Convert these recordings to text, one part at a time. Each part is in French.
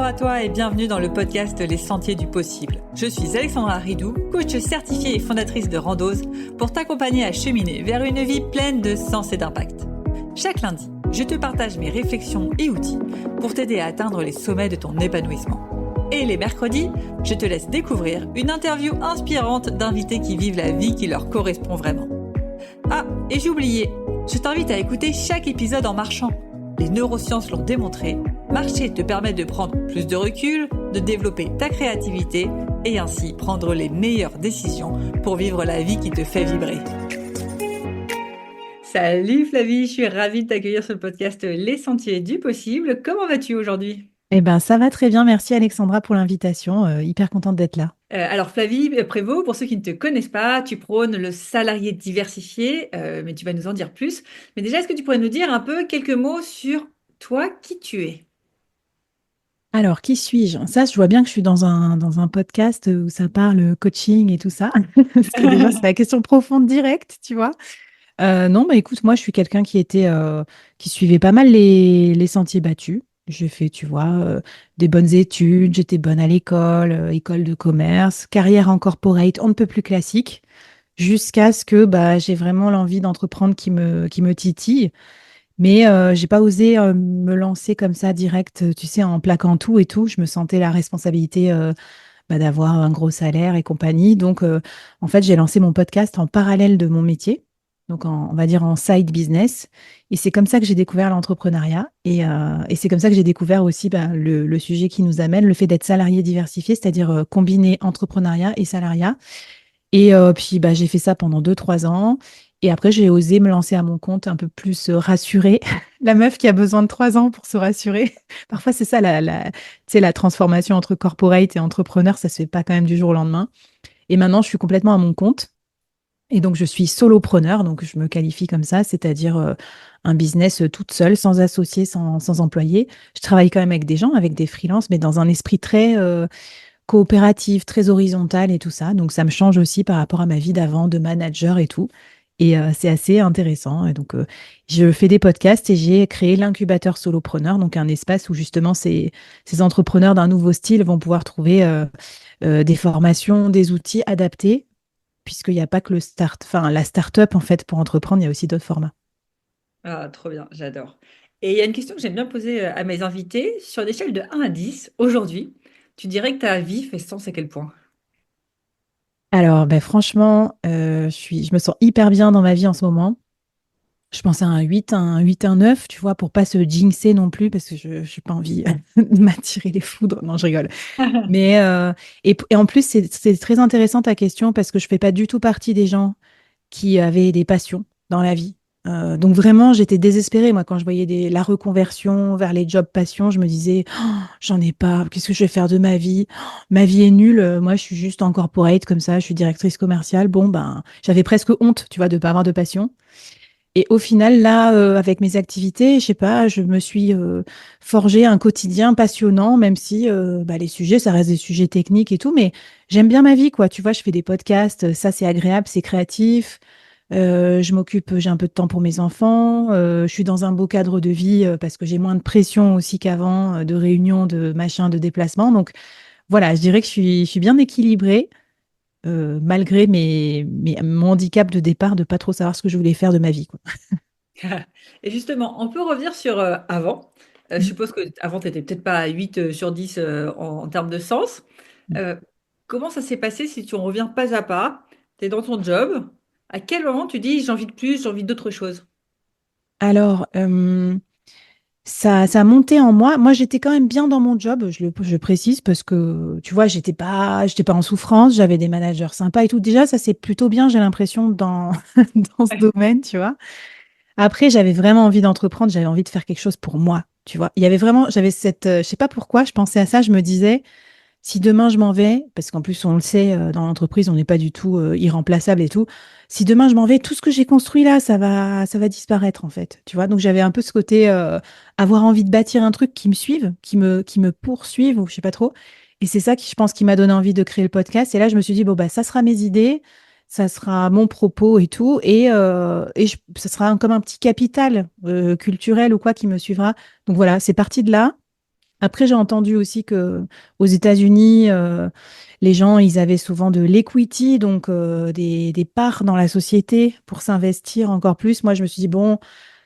Bonjour à toi et bienvenue dans le podcast Les Sentiers du Possible. Je suis Alexandra Ridou, coach certifiée et fondatrice de Randose pour t'accompagner à cheminer vers une vie pleine de sens et d'impact. Chaque lundi, je te partage mes réflexions et outils pour t'aider à atteindre les sommets de ton épanouissement. Et les mercredis, je te laisse découvrir une interview inspirante d'invités qui vivent la vie qui leur correspond vraiment. Ah, et j'ai oublié, je t'invite à écouter chaque épisode en marchant. Les neurosciences l'ont démontré, marcher te permet de prendre plus de recul, de développer ta créativité et ainsi prendre les meilleures décisions pour vivre la vie qui te fait vibrer. Salut Flavie, je suis ravie de t'accueillir sur le podcast Les Sentiers du Possible. Comment vas-tu aujourd'hui ? Eh ben, ça va très bien. Merci Alexandra pour l'invitation. Hyper contente d'être là. Alors Flavie Prévost, pour ceux qui ne te connaissent pas, tu prônes le salarié diversifié, mais tu vas nous en dire plus. Mais déjà, est-ce que tu pourrais nous dire un peu quelques mots sur toi, qui tu es ? Alors, qui suis-je? Ça, je vois bien que je suis dans un podcast où ça parle coaching et tout ça. Parce que déjà, c'est la question profonde directe, tu vois. Non, bah écoute, moi, je suis quelqu'un qui suivait pas mal les sentiers battus. J'ai fait, tu vois, des bonnes études, j'étais bonne à l'école, école de commerce, carrière en corporate, on ne peut plus classique, jusqu'à ce que bah, j'ai vraiment l'envie d'entreprendre qui me titille. Mais j'ai pas osé me lancer comme ça direct, tu sais, en plaquant tout et tout. Je me sentais la responsabilité bah, d'avoir un gros salaire et compagnie. Donc, en fait, j'ai lancé mon podcast en parallèle de mon métier, donc on va dire en side business. Et c'est comme ça que j'ai découvert l'entrepreneuriat. Et c'est comme ça que j'ai découvert aussi bah, le sujet qui nous amène, le fait d'être salarié diversifié, c'est-à-dire combiner entrepreneuriat et salariat. Et puis, bah, j'ai fait ça pendant 2, 3 ans. Et après, j'ai osé me lancer à mon compte un peu plus rassurée. La meuf qui a besoin de 3 ans pour se rassurer. Parfois, c'est ça, tu sais, la transformation entre corporate et entrepreneur, ça se fait pas quand même du jour au lendemain. Et maintenant, je suis complètement à mon compte. Et donc, je suis solopreneur, donc je me qualifie comme ça, c'est-à-dire un business toute seule, sans associé, sans employé. Je travaille quand même avec des gens, avec des freelances, mais dans un esprit très coopérative, très horizontale et tout ça. Donc, ça me change aussi par rapport à ma vie d'avant, de manager et tout. Et c'est assez intéressant. Et donc, je fais des podcasts et j'ai créé l'incubateur solopreneur, donc un espace où justement ces entrepreneurs d'un nouveau style vont pouvoir trouver des formations, des outils adaptés, puisqu'il n'y a pas que la start-up en fait pour entreprendre, il y a aussi d'autres formats. Ah, trop bien, j'adore. Et il y a une question que j'aime bien poser à mes invités. Sur une échelle de 1 à 10, aujourd'hui, tu dirais que ta vie fait sens à quel point? Alors, ben, franchement, je me sens hyper bien dans ma vie en ce moment. Je pense à un 8, un 8, un 9, tu vois, pour pas se jinxer non plus, parce que je n'ai pas envie de m'attirer les foudres. Non, je rigole. Mais, et en plus, c'est très intéressant ta question, parce que je fais pas du tout partie des gens qui avaient des passions dans la vie. Donc vraiment, j'étais désespérée, moi, quand je voyais la reconversion vers les jobs passion, je me disais, oh, j'en ai pas, qu'est-ce que je vais faire de ma vie? Oh, ma vie est nulle, moi, je suis juste en corporate comme ça, je suis directrice commerciale. Bon, ben, j'avais presque honte, tu vois, de pas avoir de passion. Et au final, là, avec mes activités, je sais pas, je me suis forgé un quotidien passionnant, même si bah, les sujets, ça reste des sujets techniques et tout, mais j'aime bien ma vie, quoi. Tu vois, je fais des podcasts, ça c'est agréable, c'est créatif. Je m'occupe, j'ai un peu de temps pour mes enfants. Je suis dans un beau cadre de vie parce que j'ai moins de pression aussi qu'avant, de réunions, de machin, de déplacements. Donc voilà, je dirais que je suis bien équilibrée malgré mon handicap de départ de pas trop savoir ce que je voulais faire de ma vie, quoi. Et justement, on peut revenir sur avant. Je Mm. suppose que avant, tu n'étais peut-être pas à 8 sur 10 en termes de sens. Euh, Comment ça s'est passé si tu en reviens pas à pas? Tu es dans ton job. À quel moment tu dis j'ai envie de plus, j'ai envie d'autre chose? Alors, ça a monté en moi. Moi, j'étais quand même bien dans mon job, je précise, parce que, tu vois, j'étais pas en souffrance, j'avais des managers sympas et tout. Déjà, ça, c'est plutôt bien, j'ai l'impression, dans ce Ouais. domaine, tu vois. Après, j'avais vraiment envie d'entreprendre, j'avais envie de faire quelque chose pour moi, tu vois. J'avais je sais pas pourquoi, je pensais à ça, je me disais, si demain je m'en vais, parce qu'en plus on le sait, dans l'entreprise, on n'est pas du tout irremplaçable et tout. Si demain je m'en vais, tout ce que j'ai construit là, ça va disparaître en fait. Tu vois, donc j'avais un peu ce côté avoir envie de bâtir un truc qui me suive, qui me poursuive, ou je sais pas trop. Et c'est ça qui, je pense, qui m'a donné envie de créer le podcast. Et là, je me suis dit, bon, bah, ça sera mes idées, ça sera mon propos et tout. Et ça sera comme un petit capital culturel ou quoi qui me suivra. Donc voilà, c'est parti de là. Après, j'ai entendu aussi que aux États-Unis, les gens, ils avaient souvent de l'equity, donc des parts dans la société pour s'investir encore plus. Moi, je me suis dit, bon,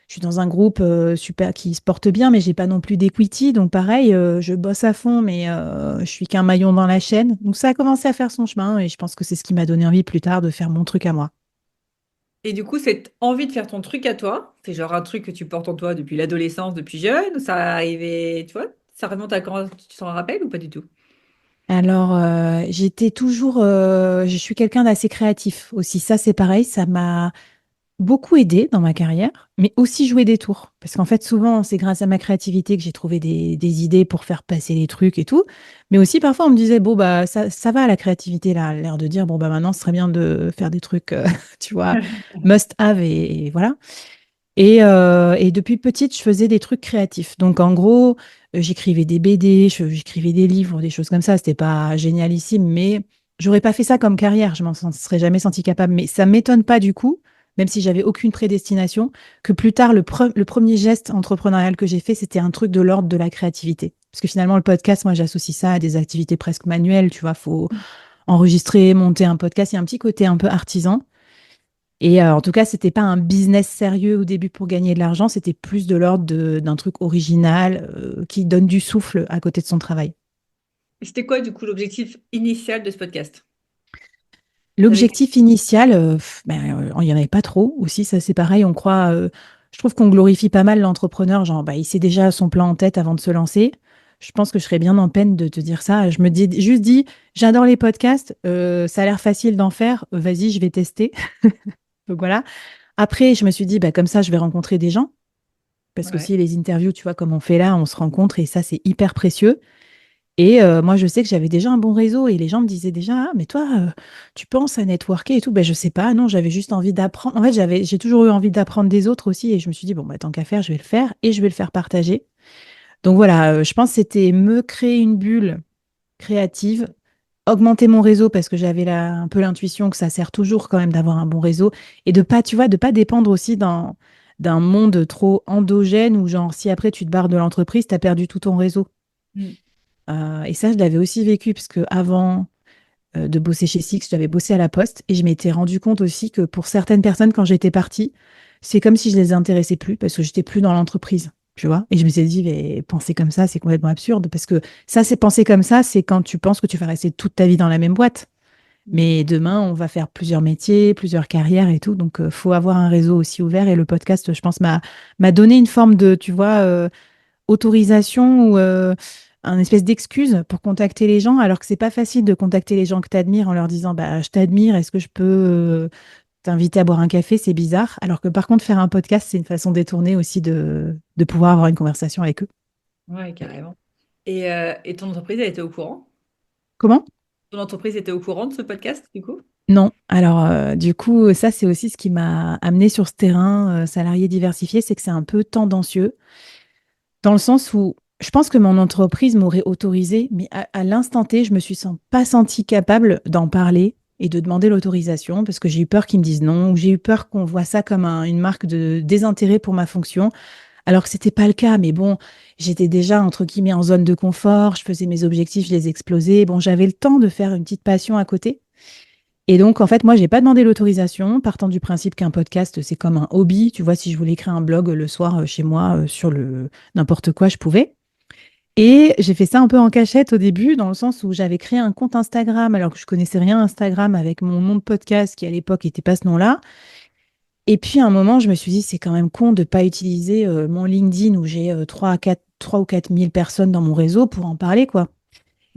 je suis dans un groupe super qui se porte bien, mais j'ai pas non plus d'equity. Donc pareil, je bosse à fond, mais je suis qu'un maillon dans la chaîne. Donc ça a commencé à faire son chemin et je pense que c'est ce qui m'a donné envie plus tard de faire mon truc à moi. Et du coup, cette envie de faire ton truc à toi, c'est genre un truc que tu portes en toi depuis l'adolescence, depuis jeune, ou ça arrivait, tu vois, ça remonte à quand tu t'en rappelles ou pas du tout? Alors, j'étais toujours, je suis quelqu'un d'assez créatif aussi. Ça, c'est pareil, ça m'a beaucoup aidé dans ma carrière, mais aussi joué des tours. Parce qu'en fait, souvent, c'est grâce à ma créativité que j'ai trouvé des idées pour faire passer les trucs et tout. Mais aussi, parfois, on me disait, bon, bah, ça va, la créativité, là, l'air de dire, bon, bah, maintenant, ce serait bien de faire des trucs, tu vois, must have et voilà. Et depuis petite, je faisais des trucs créatifs. Donc, en gros, j'écrivais des BD, j'écrivais des livres, des choses comme ça. C'était pas génialissime, mais j'aurais pas fait ça comme carrière. Je m'en serais jamais senti capable. Mais ça m'étonne pas du coup, même si j'avais aucune prédestination, que plus tard, le premier geste entrepreneurial que j'ai fait, c'était un truc de l'ordre de la créativité. Parce que finalement, le podcast, moi, j'associe ça à des activités presque manuelles. Tu vois, faut enregistrer, monter un podcast. Il y a un petit côté un peu artisan. Et en tout cas, c'était pas un business sérieux au début pour gagner de l'argent, c'était plus de l'ordre d'un truc original qui donne du souffle à côté de son travail. Et c'était quoi, du coup, l'objectif initial de ce podcast? T'avais- L'objectif initial, il n'y en avait pas trop aussi, ça c'est pareil, on croit, je trouve qu'on glorifie pas mal l'entrepreneur, genre bah, il sait déjà son plan en tête avant de se lancer. Je pense que je serais bien en peine de te dire ça. Je me dis juste dit, j'adore les podcasts, ça a l'air facile d'en faire, vas-y, je vais tester. Donc voilà. Après, je me suis dit, bah, comme ça, je vais rencontrer des gens. Parce que Ouais. si les interviews, tu vois, comme on fait là, on se rencontre et ça, c'est hyper précieux. Et moi, je sais que j'avais déjà un bon réseau et les gens me disaient déjà, ah, mais toi, tu penses à networker et tout. Ben, je sais pas, non, j'avais juste envie d'apprendre. En fait, j'ai toujours eu envie d'apprendre des autres aussi et je me suis dit, bon, bah, tant qu'à faire, je vais le faire et je vais le faire partager. Donc voilà, je pense que c'était me créer une bulle créative, augmenter mon réseau parce que j'avais un peu l'intuition que ça sert toujours quand même d'avoir un bon réseau et de pas, tu vois, de pas dépendre aussi d'un monde trop endogène où genre si après tu te barres de l'entreprise, tu as perdu tout ton réseau. Mm. Et ça, je l'avais aussi vécu parce que avant de bosser chez Six, j'avais bossé à la Poste et je m'étais rendu compte aussi que pour certaines personnes, quand j'étais partie, c'est comme si je les intéressais plus parce que j'étais plus dans l'entreprise. Tu vois? Et je me suis dit, mais penser comme ça, c'est complètement absurde parce que ça, c'est penser comme ça, c'est quand tu penses que tu vas rester toute ta vie dans la même boîte. Mm. Mais demain, on va faire plusieurs métiers, plusieurs carrières et tout. Donc, faut avoir un réseau aussi ouvert. Et le podcast, je pense, m'a donné une forme de, tu vois, autorisation ou un espèce d'excuse pour contacter les gens, alors que c'est pas facile de contacter les gens que tu admires en leur disant, bah, je t'admire, est-ce que je peux t'inviter à boire un café? C'est bizarre. Alors que par contre, faire un podcast, c'est une façon détournée aussi de pouvoir avoir une conversation avec eux. Ouais, carrément. Et ton entreprise, elle était au courant? Comment? Ton entreprise était au courant de ce podcast, du coup? Non. Alors, du coup, ça, c'est aussi ce qui m'a amené sur ce terrain salarié diversifié, c'est que c'est un peu tendancieux, dans le sens où je pense que mon entreprise m'aurait autorisé, mais à l'instant T, je me suis pas sentie capable d'en parler et de demander l'autorisation parce que j'ai eu peur qu'ils me disent non, ou j'ai eu peur qu'on voit ça comme une marque de désintérêt pour ma fonction, alors que c'était pas le cas. Mais bon, j'étais déjà entre guillemets en zone de confort, je faisais mes objectifs, je les explosais. Bon, j'avais le temps de faire une petite passion à côté. Et donc, en fait, moi, j'ai pas demandé l'autorisation, partant du principe qu'un podcast, c'est comme un hobby. Tu vois, si je voulais écrire un blog le soir chez moi sur le n'importe quoi, je pouvais. Et j'ai fait ça un peu en cachette au début, dans le sens où j'avais créé un compte Instagram, alors que je connaissais rien à Instagram avec mon nom de podcast, qui à l'époque n'était pas ce nom-là. Et puis, à un moment, je me suis dit, c'est quand même con de pas utiliser mon LinkedIn où j'ai 3 ou 4 000 personnes dans mon réseau pour en parler, quoi.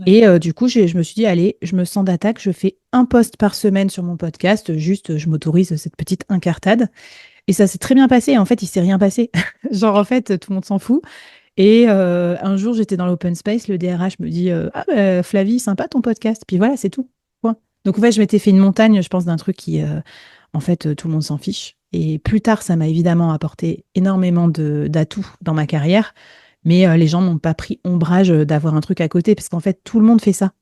Ouais. Et du coup, je me suis dit, allez, je me sens d'attaque, je fais un post par semaine sur mon podcast, juste je m'autorise cette petite incartade. Et ça s'est très bien passé. En fait, il s'est rien passé. Genre, en fait, tout le monde s'en fout. Et un jour, j'étais dans l'open space, le DRH me dit, ah, bah, Flavie, sympa ton podcast. Puis voilà, c'est tout. Point. Donc, en fait, je m'étais fait une montagne, je pense, d'un truc qui, en fait, tout le monde s'en fiche. Et plus tard, ça m'a évidemment apporté énormément d'atouts dans ma carrière. Mais les gens n'ont pas pris ombrage d'avoir un truc à côté, parce qu'en fait, tout le monde fait ça.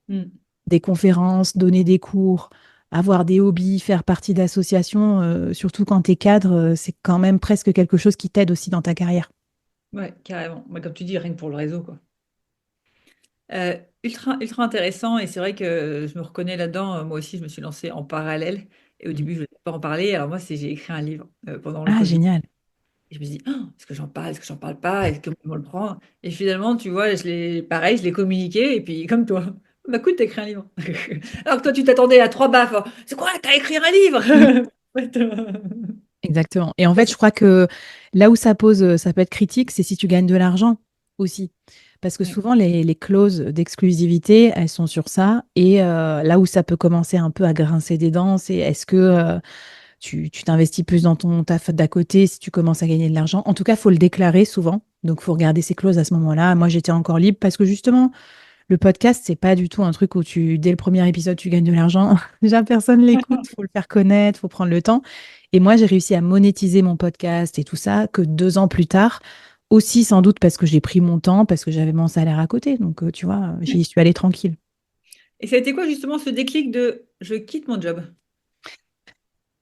Mm. Des conférences, donner des cours, avoir des hobbies, faire partie d'associations, surtout quand tu es cadre, c'est quand même presque quelque chose qui t'aide aussi dans ta carrière. Ouais, carrément. Bah, comme tu dis, rien que pour le réseau, quoi. Euh, ultra intéressant et c'est vrai que je me reconnais là-dedans. Moi aussi, je me suis lancée en parallèle et au Mm. début, je ne voulais pas en parler. Alors moi, j'ai écrit un livre pendant le Ah, Covid. génial. Et je me suis dit, oh, est-ce que j'en parle, est-ce que j'en parle pas, est-ce que comment le prendre? Et finalement, tu vois, pareil, je l'ai communiqué et puis comme toi, bah écoute, t'as écrit un livre. Alors que toi, tu t'attendais à trois baffes. C'est quoi, t'as écrit un Mm. livre? Ouais, Exactement. Et en fait, je crois que là où ça peut être critique, c'est si tu gagnes de l'argent aussi. Parce que ouais. souvent, les clauses d'exclusivité, elles sont sur ça. Et là où ça peut commencer un peu à grincer des dents, c'est est-ce que tu t'investis plus dans ton taf d'à côté si tu commences à gagner de l'argent. En tout cas, il faut le déclarer souvent. Donc, il faut regarder ces clauses à ce moment-là. Moi, j'étais encore libre parce que justement, le podcast, c'est pas du tout un truc où dès le premier épisode, tu gagnes de l'argent. Déjà, personne l'écoute, faut le faire connaître, faut prendre le temps. Et moi, j'ai réussi à monétiser mon podcast et tout ça que 2 ans plus tard. Aussi, sans doute parce que j'ai pris mon temps, parce que j'avais mon salaire à côté. Donc, tu vois, j'y suis allée tranquille. Et ça a été quoi justement ce déclic de je quitte mon job?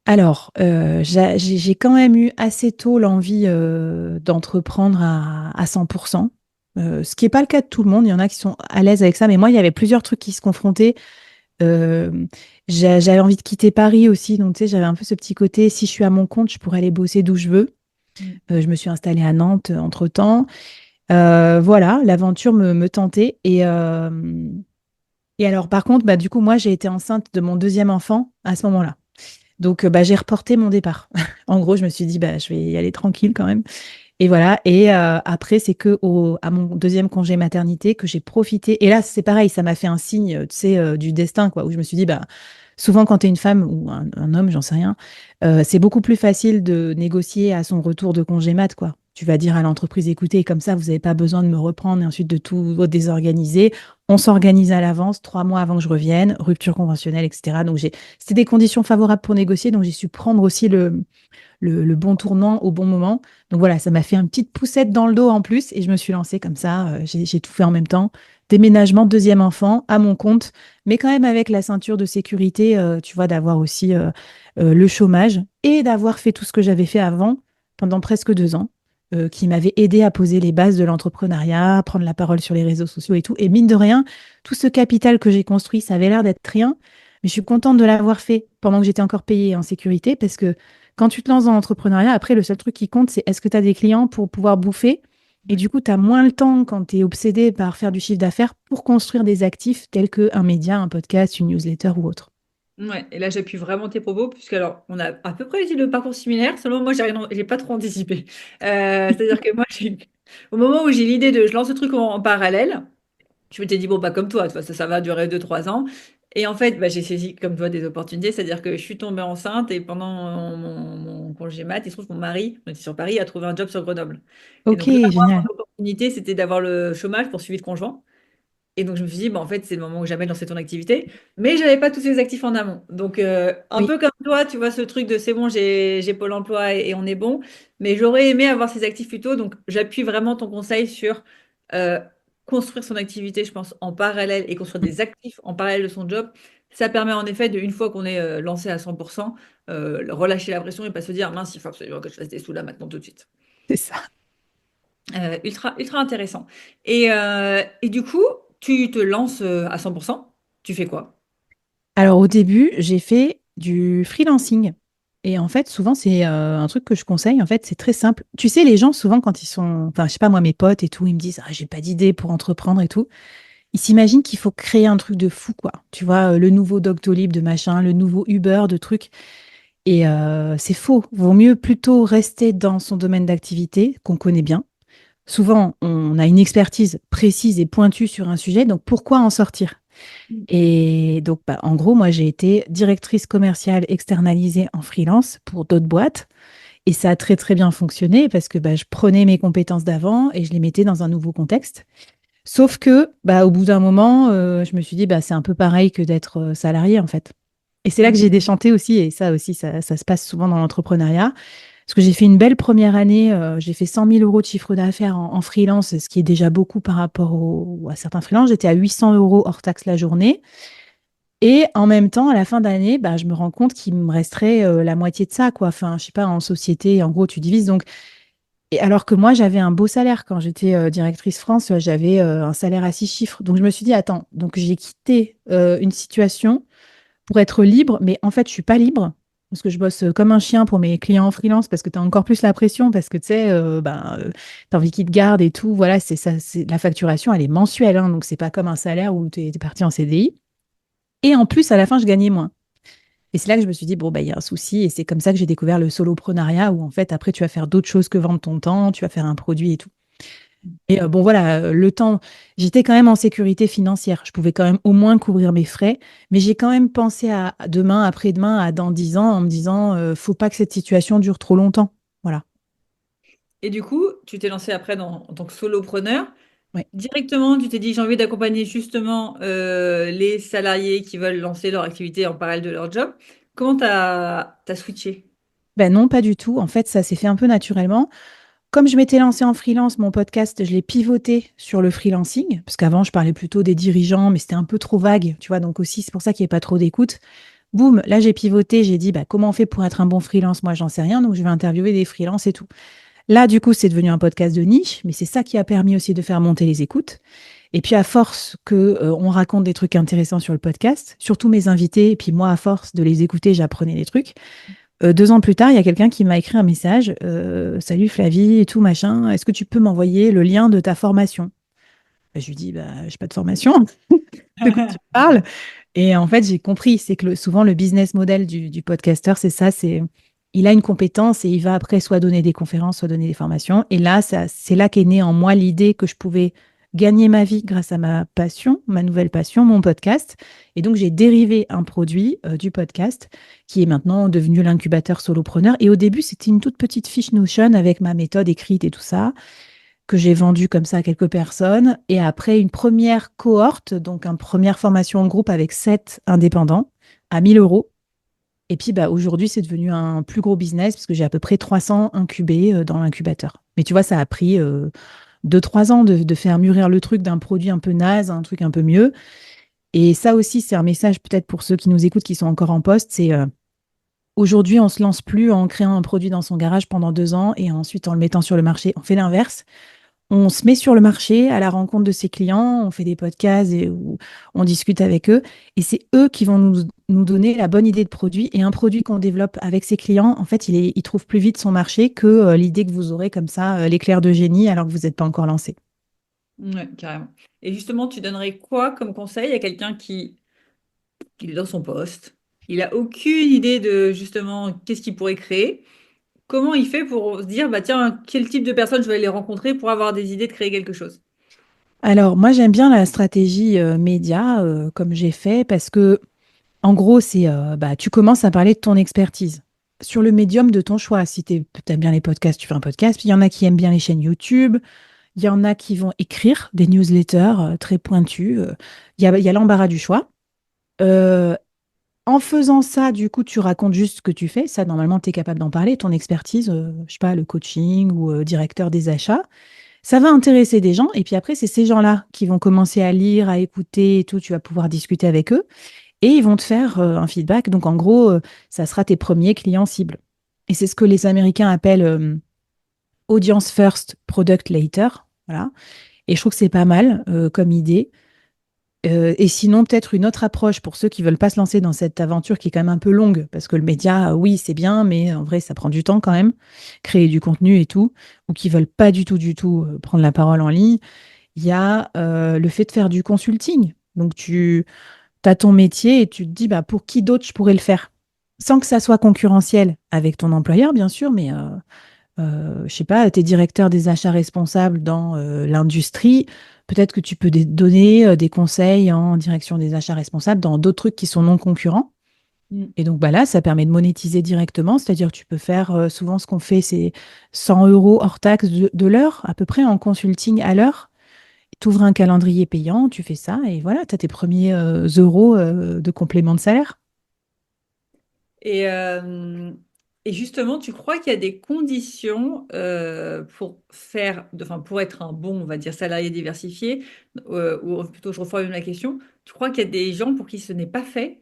Alors, j'ai quand même eu assez tôt l'envie d'entreprendre à 100%, ce qui n'est pas le cas de tout le monde. Il y en a qui sont à l'aise avec ça, mais moi, il y avait plusieurs trucs qui se confrontaient. Euh, j'avais envie de quitter Paris aussi, donc tu sais, j'avais un peu ce petit côté, si je suis à mon compte, je pourrais aller bosser d'où je veux. Mm. Je me suis installée à Nantes entre-temps. Voilà, l'aventure me tentait. Et alors, par contre, bah, du coup, moi, j'ai été enceinte de mon deuxième enfant à ce moment-là. Donc, bah, j'ai reporté mon départ. En gros, je me suis dit, bah, je vais y aller tranquille quand même. Et voilà. Et après, c'est à mon deuxième congé maternité que j'ai profité. Et là, c'est pareil, ça m'a fait un signe, tu sais, du destin, quoi, où je me suis dit, bah, souvent, quand tu es une femme ou un homme, j'en sais rien, c'est beaucoup plus facile de négocier à son retour de congé mat, quoi. Tu vas dire à l'entreprise, écoutez, comme ça, vous n'avez pas besoin de me reprendre et ensuite de tout désorganiser. On s'organise à l'avance, 3 mois avant que je revienne, rupture conventionnelle, etc. Donc, c'était des conditions favorables pour négocier. Donc, j'ai su prendre aussi le bon tournant au bon moment. Donc voilà, ça m'a fait une petite poussette dans le dos en plus et je me suis lancée comme ça. J'ai tout fait en même temps. Déménagement, deuxième enfant, à mon compte, mais quand même avec la ceinture de sécurité, tu vois, d'avoir aussi le chômage et d'avoir fait tout ce que j'avais fait avant pendant presque 2 ans, qui m'avait aidé à poser les bases de l'entrepreneuriat, prendre la parole sur les réseaux sociaux et tout. Et mine de rien, tout ce capital que j'ai construit, ça avait l'air d'être rien, mais je suis contente de l'avoir fait pendant que j'étais encore payée en sécurité parce que quand tu te lances dans l'entrepreneuriat, après, le seul truc qui compte, c'est est-ce que tu as des clients pour pouvoir bouffer? Et du coup, tu as moins le temps quand tu es obsédé par faire du chiffre d'affaires pour construire des actifs tels qu'un média, un podcast, une newsletter ou autre. Ouais, et là j'appuie vraiment tes propos, puisque alors on a à peu près eu le parcours similaire, seulement moi j'ai pas trop anticipé. C'est-à-dire que moi, au moment où j'ai l'idée de je lance ce truc en parallèle, je m'étais dit, bon, bah, comme toi, tu vois, ça va durer 2, 3 ans. Et en fait, bah, j'ai saisi, comme toi, des opportunités. C'est-à-dire que je suis tombée enceinte et pendant mon congé mat, il se trouve que mon mari, on était sur Paris, a trouvé un job sur Grenoble. Et Ok, donc là, moi, génial. mon opportunité, c'était d'avoir le chômage pour suivi de conjoint. Et donc, je me suis dit, bah, en fait, c'est le moment où jamais lancer ton activité. Mais je n'avais pas tous les actifs en amont. Donc, un Oui, peu comme toi, tu vois, ce truc de c'est bon, j'ai Pôle emploi et on est bon. Mais j'aurais aimé avoir ces actifs plus tôt. Donc, j'appuie vraiment ton conseil sur euh, construire son activité, je pense, en parallèle et construire des actifs en parallèle de son job. Ça permet en effet, une fois qu'on est lancé à 100%, relâcher la pression et pas se dire, mince, il faut absolument que je fasse des sous là maintenant tout de suite. c'est ça. Ultra intéressant. Et du coup, tu te lances à 100%. Tu fais quoi? Alors au début, j'ai fait du freelancing. Et en fait, souvent, c'est un truc que je conseille. En fait, c'est très simple. Tu sais, les gens, souvent, quand ils sont, enfin, je sais pas, moi, mes potes et tout, ils me disent, ah, j'ai pas d'idée pour entreprendre et tout. Ils s'imaginent qu'il faut créer un truc de fou, quoi. Tu vois, le nouveau Doctolib de machin, le nouveau Uber de trucs. Et c'est faux. Vaut mieux plutôt rester dans son domaine d'activité qu'on connaît bien. Souvent, on a une expertise précise et pointue sur un sujet, donc pourquoi en sortir? Et donc, bah, en gros, moi, j'ai été directrice commerciale externalisée en freelance pour d'autres boîtes. Et ça a très, très bien fonctionné parce que bah, je prenais mes compétences d'avant et je les mettais dans un nouveau contexte. Sauf que, bah, au bout d'un moment, je me suis dit, bah, c'est un peu pareil que d'être salarié, en fait. Et c'est là que Mm. j'ai déchanté aussi, et ça aussi, ça se passe souvent dans l'entrepreneuriat. Parce que j'ai fait une belle première année, j'ai fait 100 000 euros de chiffre d'affaires en freelance, ce qui est déjà beaucoup par rapport à certains freelances. J'étais à 800 euros hors taxe la journée. Et en même temps, à la fin d'année, bah, je me rends compte qu'il me resterait la moitié de ça, quoi. Enfin, je sais pas, en société, en gros, tu divises. Donc, Et alors que moi, j'avais un beau salaire quand j'étais directrice France, j'avais un salaire à 6 chiffres. Donc je me suis dit, attends, donc j'ai quitté une situation pour être libre, mais en fait, je suis pas libre parce que je bosse comme un chien pour mes clients en freelance parce que tu as encore plus la pression parce que tu sais, tu as envie qu'ils te gardent et tout. Voilà, c'est ça, la facturation, elle est mensuelle, hein, donc c'est pas comme un salaire où tu es parti en CDI. Et en plus, à la fin, je gagnais moins. Et c'est là que je me suis dit, bon, bah, il y a un souci. Et c'est comme ça que j'ai découvert le soloprenariat où en fait, après, tu vas faire d'autres choses que vendre ton temps, tu vas faire un produit et tout. Et bon, voilà, le temps, j'étais quand même en sécurité financière. Je pouvais quand même au moins couvrir mes frais, mais j'ai quand même pensé à demain, après-demain, à dans 10 ans, en me disant, faut pas que cette situation dure trop longtemps. Voilà. Et du coup, tu t'es lancé après en tant que solopreneur. Ouais. Directement, tu t'es dit, j'ai envie d'accompagner justement les salariés qui veulent lancer leur activité en parallèle de leur job. Comment t'as switché? Ben non, pas du tout. En fait, ça s'est fait un peu naturellement. Comme je m'étais lancée en freelance, mon podcast, je l'ai pivoté sur le freelancing, parce qu'avant, je parlais plutôt des dirigeants, mais c'était un peu trop vague, tu vois, donc aussi, c'est pour ça qu'il n'y a pas trop d'écoute. Boum, là, j'ai pivoté, j'ai dit, bah, comment on fait pour être un bon freelance? Moi, j'en sais rien, donc je vais interviewer des freelances et tout. Là, du coup, c'est devenu un podcast de niche, mais c'est ça qui a permis aussi de faire monter les écoutes. Et puis, à force que, on raconte des trucs intéressants sur le podcast, surtout mes invités, et puis moi, à force de les écouter, j'apprenais des trucs. 2 ans plus tard, il y a quelqu'un qui m'a écrit un message. Salut Flavie et tout, machin. Est-ce que tu peux m'envoyer le lien de ta formation? Je lui dis, bah, j'ai pas de formation. De quoi tu parles? Et en fait, j'ai compris, c'est que souvent le business model du podcasteur, c'est ça, c'est il a une compétence et il va après soit donner des conférences, soit donner des formations. Et là, c'est là qu'est née en moi l'idée que je pouvais gagner ma vie grâce à ma passion, ma nouvelle passion, mon podcast. Et donc, j'ai dérivé un produit du podcast qui est maintenant devenu l'incubateur solopreneur. Et au début, c'était une toute petite fiche Notion avec ma méthode écrite et tout ça que j'ai vendu comme ça à quelques personnes. Et après, une première cohorte, donc une première formation en groupe avec 7 indépendants à 1 000 euros. Et puis bah, aujourd'hui, c'est devenu un plus gros business parce que j'ai à peu près 300 incubés dans l'incubateur. Mais tu vois, ça a pris 2, 3 ans de faire mûrir le truc d'un produit un peu naze à un truc un peu mieux. Et ça aussi, c'est un message peut-être pour ceux qui nous écoutent qui sont encore en poste. C'est aujourd'hui, on se lance plus en créant un produit dans son garage pendant 2 ans et ensuite en le mettant sur le marché. On fait l'inverse. On se met sur le marché à la rencontre de ses clients, on fait des podcasts et où on discute avec eux. Et c'est eux qui vont nous donner la bonne idée de produit. Et un produit qu'on développe avec ses clients, en fait, il trouve plus vite son marché que l'idée que vous aurez comme ça, l'éclair de génie, alors que vous n'êtes pas encore lancé. Ouais, carrément. Et justement, tu donnerais quoi comme conseil à quelqu'un qui est dans son poste? Il a aucune idée de justement qu'est-ce qu'il pourrait créer. Comment il fait pour se dire, bah tiens, quel type de personnes je vais aller rencontrer pour avoir des idées de créer quelque chose? Alors, moi, j'aime bien la stratégie média, comme j'ai fait, parce que, en gros, c'est bah, tu commences à parler de ton expertise sur le médium de ton choix. Si tu aimes bien les podcasts, tu fais un podcast. Puis il y en a qui aiment bien les chaînes YouTube. Il y en a qui vont écrire des newsletters très pointus. Il y a l'embarras du choix. Euh, En faisant ça, du coup, tu racontes juste ce que tu fais. Ça, normalement, tu es capable d'en parler. Ton expertise, je sais pas, le coaching ou directeur des achats. Ça va intéresser des gens. Et puis après, c'est ces gens-là qui vont commencer à lire, à écouter et tout. Tu vas pouvoir discuter avec eux. Et ils vont te faire un feedback. Donc, en gros, ça sera tes premiers clients cibles. Et c'est ce que les Américains appellent audience first, product later. Voilà. Et je trouve que c'est pas mal comme idée. Et sinon, peut-être une autre approche pour ceux qui veulent pas se lancer dans cette aventure qui est quand même un peu longue, parce que le média, oui, c'est bien, mais en vrai, ça prend du temps quand même, créer du contenu et tout, ou qui veulent pas du tout prendre la parole en ligne. Il y a le fait de faire du consulting. Donc, tu as ton métier et tu te dis, bah, pour qui d'autre je pourrais le faire? Sans que ça soit concurrentiel avec ton employeur, bien sûr, mais je sais pas, tu es directeur des achats responsables dans l'industrie, peut-être que tu peux donner des conseils en direction des achats responsables dans d'autres trucs qui sont non concurrents. Mm. Et donc bah là, ça permet de monétiser directement, c'est-à-dire que tu peux faire, souvent ce qu'on fait, c'est 100 euros hors taxe de l'heure, à peu près en consulting à l'heure. Tu ouvres un calendrier payant, tu fais ça, et voilà, tu as tes premiers euros de complément de salaire. Et, et justement, tu crois qu'il y a des conditions pour enfin, pour être un bon, on va dire, salarié diversifié, ou plutôt, je reformule la question, tu crois qu'il y a des gens pour qui ce n'est pas fait?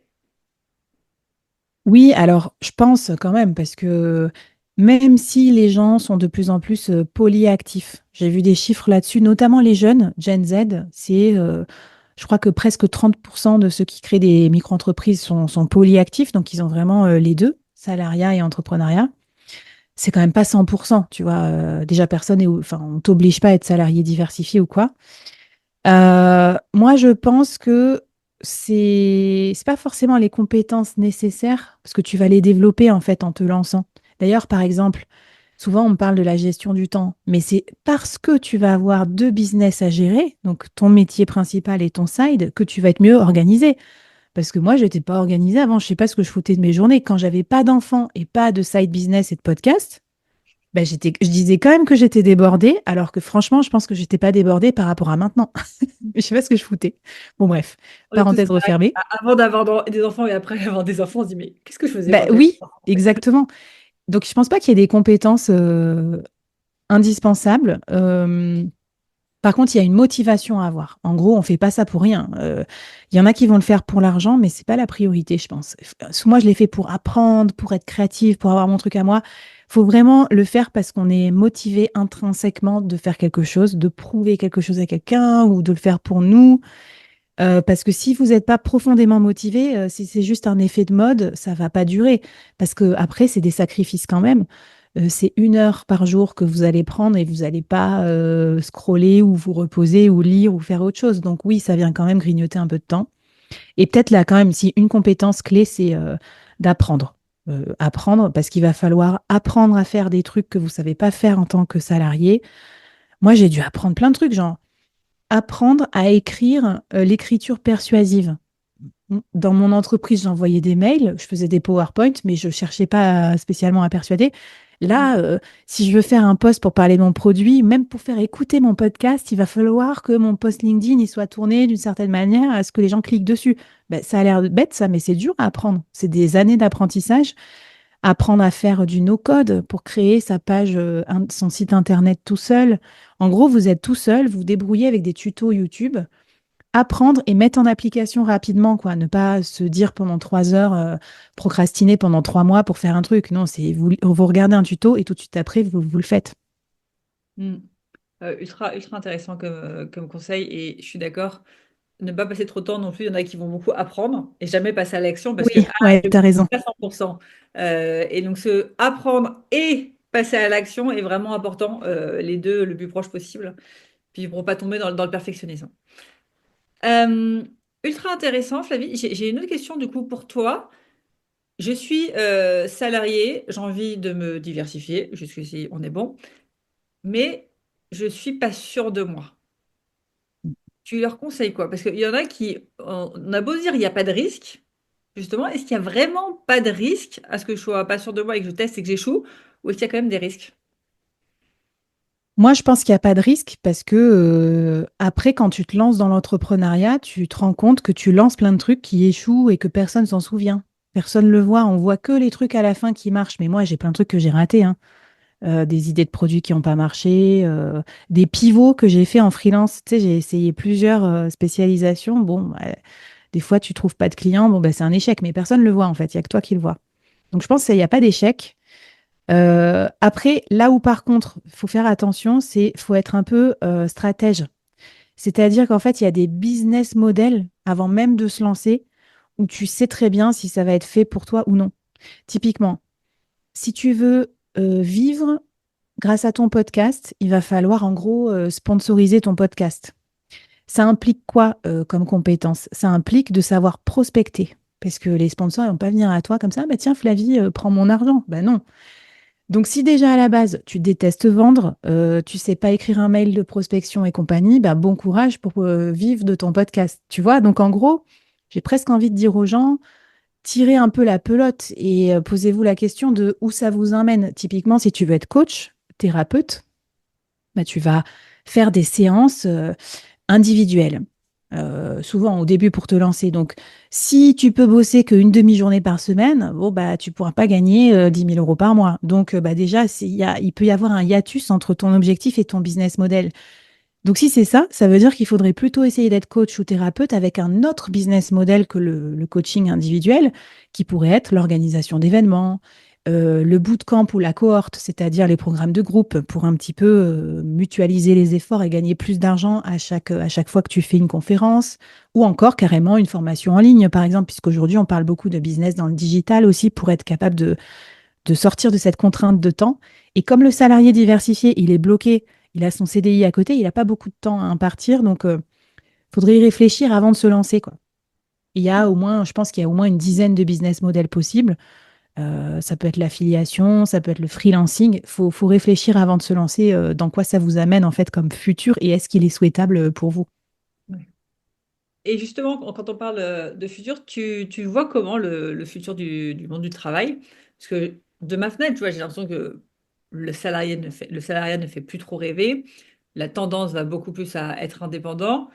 Oui, alors je pense quand même, parce que même si les gens sont de plus en plus polyactifs. J'ai vu des chiffres là-dessus, notamment les jeunes, Gen Z, je crois que presque 30% de ceux qui créent des micro-entreprises sont polyactifs, donc ils ont vraiment les deux, salariat et entrepreneuriat. C'est quand même pas 100%, tu vois. Déjà, enfin, on t'oblige pas à être salarié diversifié ou quoi. Moi, je pense que c'est pas forcément les compétences nécessaires, parce que tu vas les développer en fait en te lançant. D'ailleurs, par exemple, souvent on parle de la gestion du temps, mais c'est parce que tu vas avoir deux business à gérer, donc ton métier principal et ton side, que tu vas être mieux organisé. Parce que moi, je n'étais pas organisée avant, je sais pas ce que je foutais de mes journées. Quand j'avais pas d'enfants et pas de side business et de podcast, ben je disais quand même que j'étais débordée, alors que franchement, je pense que j'étais pas débordée par rapport à maintenant. Je sais pas ce que je foutais. Bon, bref, On est tous parenthèse pareils. refermée. Avant d'avoir des enfants et après avoir des enfants, on se dit, mais qu'est-ce que je faisais Ben quand j'avais des oui, enfants en fait. exactement. Donc, je pense pas qu'il y ait des compétences indispensables. Par contre, il y a une motivation à avoir. En gros, on fait pas ça pour rien. Il y en a qui vont le faire pour l'argent, mais c'est pas la priorité, je pense. Moi, je l'ai fait pour apprendre, pour être créative, pour avoir mon truc à moi. Faut vraiment le faire parce qu'on est motivé intrinsèquement de faire quelque chose, de prouver quelque chose à quelqu'un ou de le faire pour nous. Parce que si vous n'êtes pas profondément motivé, si c'est juste un effet de mode, ça va pas durer. Parce que après, c'est des sacrifices quand même. C'est 1 heure par jour que vous allez prendre et vous n'allez pas scroller ou vous reposer ou lire ou faire autre chose. Donc oui, ça vient quand même grignoter un peu de temps. Et peut-être là, quand même, si une compétence clé, c'est d'apprendre. Apprendre, parce qu'il va falloir apprendre à faire des trucs que vous ne savez pas faire en tant que salarié. Moi, j'ai dû apprendre plein de trucs, genre apprendre à écrire l'écriture persuasive. Dans mon entreprise, j'envoyais des mails, je faisais des PowerPoint, mais je ne cherchais pas spécialement à persuader. Mm. Là, si je veux faire un post pour parler de mon produit, même pour faire écouter mon podcast, il va falloir que mon post LinkedIn il soit tourné d'une certaine manière à ce que les gens cliquent dessus. Ben, ça a l'air bête, ça, mais c'est dur à apprendre. C'est des années d'apprentissage. Apprendre à faire du no-code pour créer sa page, son site internet tout seul. En gros, vous êtes tout seul, vous vous débrouillez avec des tutos YouTube, apprendre et mettre en application rapidement, quoi. Ne pas se dire pendant 3 heures, procrastiner pendant 3 mois pour faire un truc. Non, c'est vous regardez un tuto et tout de suite après, vous le faites. Mm. Ultra intéressant comme conseil et je suis d'accord. Ne pas passer trop de temps non plus. Il y en a qui vont beaucoup apprendre et jamais passer à l'action parce que Oui, ouais, je ne t'as raison. pas 100%. Et donc, ce apprendre et passer à l'action est vraiment important, les deux le plus proche possible, puis pour ne pas tomber dans le perfectionnisme. Euh, Ultra intéressant, Flavie. J'ai une autre question du coup pour toi. Je suis salariée, j'ai envie de me diversifier, jusqu'ici on est bon, mais je suis pas sûre de moi. Tu leur conseilles quoi? Parce qu'il y en a qui, on a beau dire il n'y a pas de risque, justement, est-ce qu'il n'y a vraiment pas de risque à ce que je sois pas sûre de moi et que je teste et que j'échoue, ou est-ce qu'il y a quand même des risques? Moi, je pense qu'il n'y a pas de risque parce que après, quand tu te lances dans l'entrepreneuriat, tu te rends compte que tu lances plein de trucs qui échouent et que personne s'en souvient. Personne ne le voit. On voit que les trucs à la fin qui marchent. Mais moi, j'ai plein de trucs que j'ai ratés, hein. Des idées de produits qui n'ont pas marché, des pivots que j'ai fait en freelance. Tu sais, j'ai essayé plusieurs spécialisations. Bon, bah, des fois, tu trouves pas de clients. Bon, bah, c'est un échec, mais personne ne le voit en fait. Il n'y a que toi qui le vois. Donc, je pense qu'il n'y a pas d'échec. Après, là où par contre, il faut faire attention, c'est faut être un peu stratège. C'est-à-dire qu'en fait, il y a des business models avant même de se lancer où tu sais très bien si ça va être fait pour toi ou non. Typiquement, si tu veux vivre grâce à ton podcast, il va falloir en gros sponsoriser ton podcast. Ça implique quoi comme compétence? Ça implique de savoir prospecter. Parce que les sponsors, ils vont pas venir à toi comme ça, bah tiens, Flavie, prends mon argent. Ben non. Donc, si déjà à la base, tu détestes vendre, tu sais pas écrire un mail de prospection et compagnie, bah, bon courage pour vivre de ton podcast. Tu vois? Donc, en gros, j'ai presque envie de dire aux gens, tirez un peu la pelote et posez-vous la question de où ça vous emmène. Typiquement, si tu veux être coach, thérapeute, bah, tu vas faire des séances individuelles. Souvent au début pour te lancer. Donc, si tu peux bosser qu'une demi-journée par semaine, bon, bah, tu pourras pas gagner 10 000 euros par mois. Donc, bah, déjà, il peut y avoir un hiatus entre ton objectif et ton business model. Donc, si c'est ça, ça veut dire qu'il faudrait plutôt essayer d'être coach ou thérapeute avec un autre business model que le coaching individuel, qui pourrait être l'organisation d'événements, le bootcamp ou la cohorte, c'est-à-dire les programmes de groupe pour un petit peu mutualiser les efforts et gagner plus d'argent à chaque fois que tu fais une conférence, ou encore carrément une formation en ligne, par exemple, puisqu'aujourd'hui on parle beaucoup de business dans le digital aussi pour être capable de sortir de cette contrainte de temps. Et comme le salarié diversifié, il est bloqué, il a son CDI à côté, il n'a pas beaucoup de temps à impartir, donc faudrait y réfléchir avant de se lancer, quoi. Il y a au moins, je pense qu'il y a au moins une dizaine de business models possibles. Ça peut être l'affiliation, ça peut être le freelancing. Faut réfléchir avant de se lancer dans quoi ça vous amène en fait comme futur et est-ce qu'il est souhaitable pour vous. Ouais. Et justement, quand on parle de futur, tu vois comment le futur du monde du travail? Parce que de ma fenêtre, tu vois, j'ai l'impression que le salariat ne fait plus trop rêver. La tendance va beaucoup plus à être indépendant.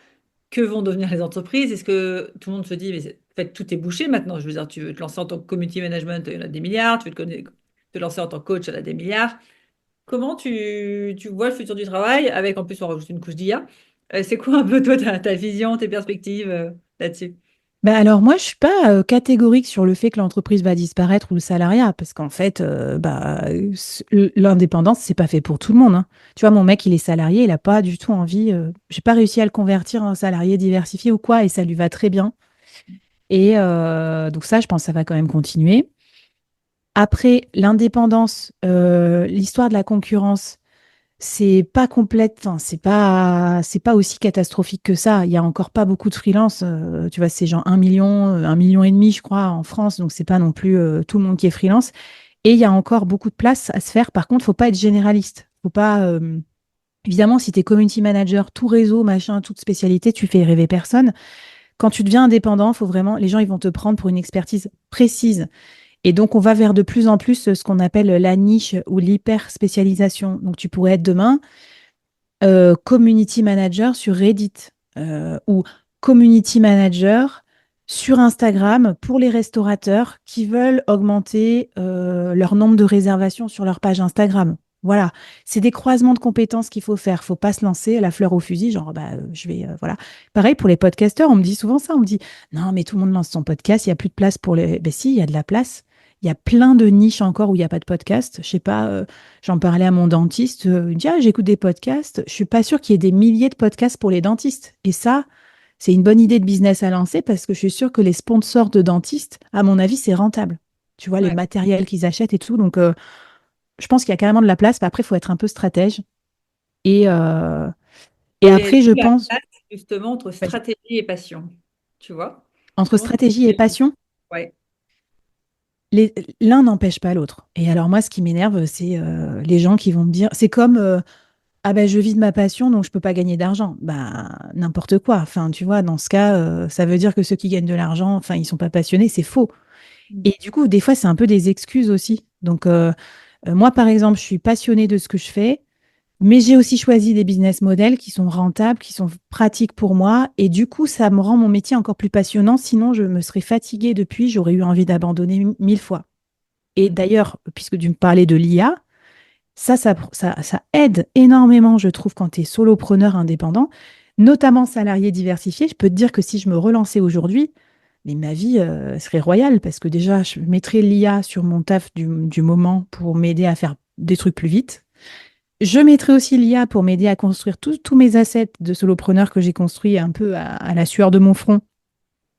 Que vont devenir les entreprises? Est-ce que tout le monde se dit, mais en fait, tout est bouché maintenant? Je veux dire, tu veux te lancer en tant que community management, il y en a des milliards. Tu veux te lancer en tant que coach, il y en a des milliards. Comment tu vois le futur du travail avec, en plus, on rajoute une couche d'IA. C'est quoi un peu, toi, ta vision, tes perspectives là-dessus? Bah alors moi, je suis pas catégorique sur le fait que l'entreprise va disparaître ou le salariat, parce qu'en fait, l'indépendance, c'est pas fait pour tout le monde, hein. Tu vois, mon mec, il est salarié, il a pas du tout envie. J'ai pas réussi à le convertir en salarié diversifié ou quoi, et ça lui va très bien. Et donc ça, je pense que ça va quand même continuer. Après, l'indépendance, l'histoire de la concurrence. C'est pas complète, enfin, c'est pas aussi catastrophique que ça. Il y a encore pas beaucoup de freelance. Tu vois, c'est genre 1 million, 1,5 million, je crois, en France. Donc, c'est pas non plus tout le monde qui est freelance. Et il y a encore beaucoup de place à se faire. Par contre, faut pas être généraliste. Faut pas, évidemment, si tu es community manager, tout réseau, machin, toute spécialité, tu fais rêver personne. Quand tu deviens indépendant, faut vraiment, les gens, ils vont te prendre pour une expertise précise. Et donc, on va vers de plus en plus ce qu'on appelle la niche ou l'hyper spécialisation. Donc, tu pourrais être demain community manager sur Reddit ou community manager sur Instagram pour les restaurateurs qui veulent augmenter leur nombre de réservations sur leur page Instagram. Voilà, c'est des croisements de compétences qu'il faut faire. Faut pas se lancer à la fleur au fusil, genre bah, je vais voilà. Pareil pour les podcasteurs, on me dit souvent ça. On me dit non mais tout le monde lance son podcast, il y a plus de place pour les. Ben si, il y a de la place. Il y a plein de niches encore où il n'y a pas de podcast. Je sais pas, j'en parlais à mon dentiste. Il me dit, ah, j'écoute des podcasts. Je suis pas sûre qu'il y ait des milliers de podcasts pour les dentistes. Et ça, c'est une bonne idée de business à lancer parce que je suis sûre que les sponsors de dentistes, à mon avis, c'est rentable. Tu vois, les Ouais. matériels qu'ils achètent et tout. Donc, je pense qu'il y a carrément de la place. Mais après, il faut être un peu stratège. Et, euh, et Et après, je la pense, place, justement, entre vas-y. stratégie et passion, tu vois? Entre Comment tu stratégie et privilégies? passion, Ouais. l'un n'empêche pas l'autre. Et alors, moi, ce qui m'énerve, c'est les gens qui vont me dire, c'est comme ah ben je vis de ma passion donc je peux pas gagner d'argent. Bah n'importe quoi. Enfin tu vois dans ce cas ça veut dire que ceux qui gagnent de l'argent enfin ils sont pas passionnés, c'est faux. Et du coup des fois c'est un peu des excuses aussi. Donc moi par exemple je suis passionnée de ce que je fais, mais j'ai aussi choisi des business models qui sont rentables, qui sont pratiques pour moi et du coup ça me rend mon métier encore plus passionnant. Sinon je me serais fatiguée depuis, j'aurais eu envie d'abandonner 1000 fois. Et d'ailleurs puisque tu me parlais de l'IA. Ça aide énormément, je trouve, quand tu es solopreneur indépendant, notamment salarié diversifié. Je peux te dire que si je me relançais aujourd'hui, mais ma vie serait royale parce que déjà, je mettrais l'IA sur mon taf du moment pour m'aider à faire des trucs plus vite. Je mettrais aussi l'IA pour m'aider à construire tous mes assets de solopreneur que j'ai construits un peu à la sueur de mon front.